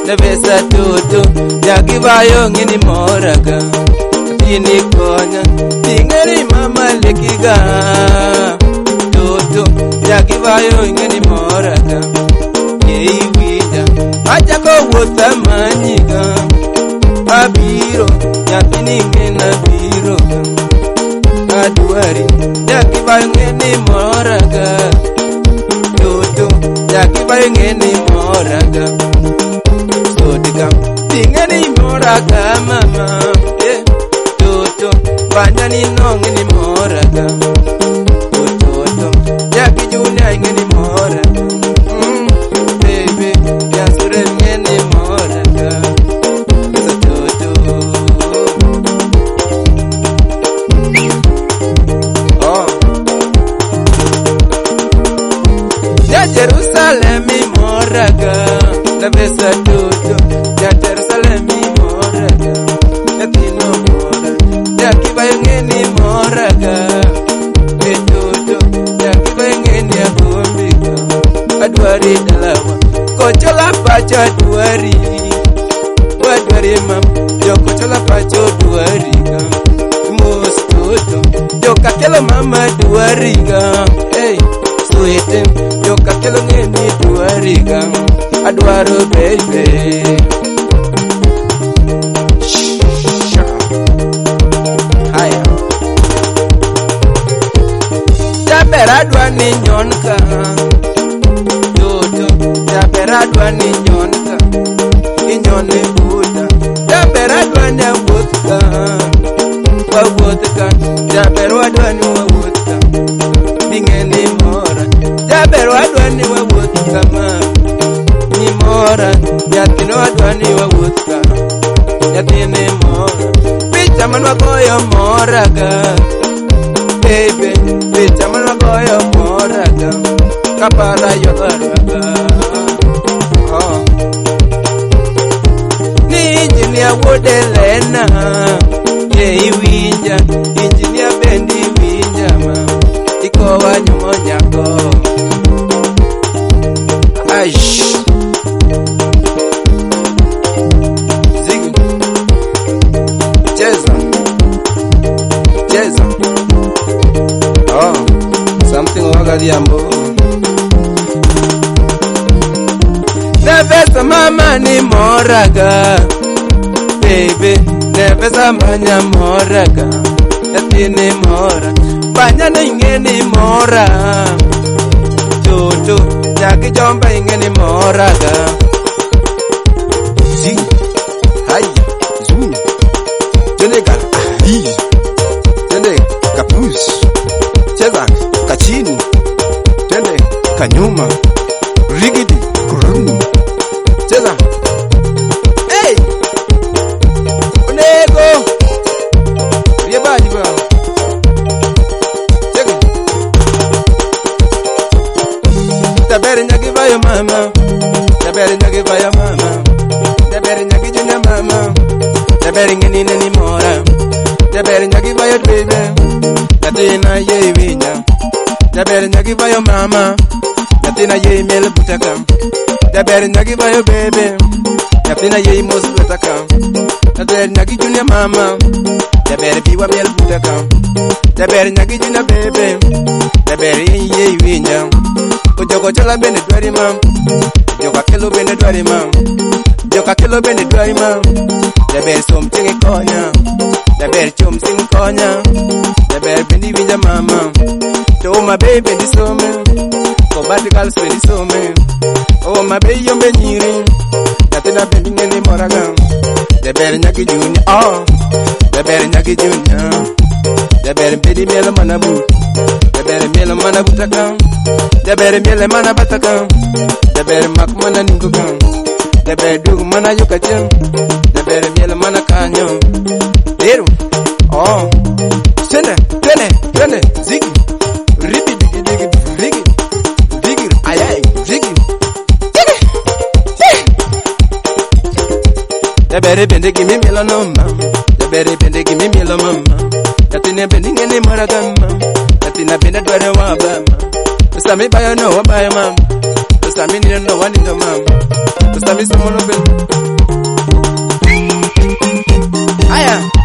nebesa toto jagibayo ngeni moraga tini konya tingeri mama lekiga toto jagibayo ngeni moraga yeiwija achako wota manyiga abiro nyatini ngena biro aduari jagibayo ngeni moraga toto jagibayo ngeni moraga sotika tingeni moraga mama toto bandani ngeni moraga toto jagijunya ngeni moraga baby yasure ngeni moraga toto oh ya Jerusalem moraga la besa toto ya Jerusalem moraga ya tino moraga ya kibayengeni moraga toto ya kibayengeni agombika adwari dalawa kochola pacha adwari wadwari mam yo kochola pacha adwari ga mos toto yo kakelo mama adwari ga hey suete yo kakelo ngeni adwari ga adwaro baby haya jaberadwa ni nyonka toto jaberadwa ni nyonka inyone buda jaberadwa ni wutka wa wutka jaberadwa ni wa wutka bingeni mora jaberadwa ni wa wutka ma ni mora yatino adwani wa wutka yatine mora picha manwa goyo moraga baby picha manwa goyo moraga kapara yoraga oh ni engineer wodelena ye iwinja engineer bendi winja ma ikowa nyonyako aish something wagaliambo nebesa mama ni moraga baby nebesa manya moraga yatini mora banya ni ngeni mora toto jaki jomba ngeni moraga si hai zu jenega hi jende kapus cheza kachini tende kanyuma rigidi kurun cheza hey onego yebaji ba chega tabere nyagi bayo mama tabere nyagi bayo mama tabere nyagi junya mama tabere ngeni ni mora tabere nyagi bayo baby katina ye winja tabere nyagi bayo mama katina ye mel butaka tabere nyagi bayo baby katina ye mos butaka tabere nyagi junya mama tabere biwa mel butaka tabere nyagi junya baby tabere ye winja ojoko chala bene dwari mam joka kelo bene dwari mam joka kelo bene dwari mam tabere som tingi konya tabere chom sing konya tabere bendi winja mama to my baby di some ko batikal spendi some oh my baby yombe nyiri katina bendi ngeni moraga tabere nyaki junya oh tabere nyaki junya tabere bendi melo manabu tabere melo manabu taka tabere melo manabataka tabere mak mana ninguga tabere dug mana yukachen tabere melo mana kanyo Pero, oh, tene, zigi, ribi, digi, ayay, zigi, the berry bende give me melanoma, the berry bende give me melanoma, Katina bending any maragama, Katina benda dware wabama, Sami by no by mam, Sami no one in the mam. Mr. Monopoly. Aya.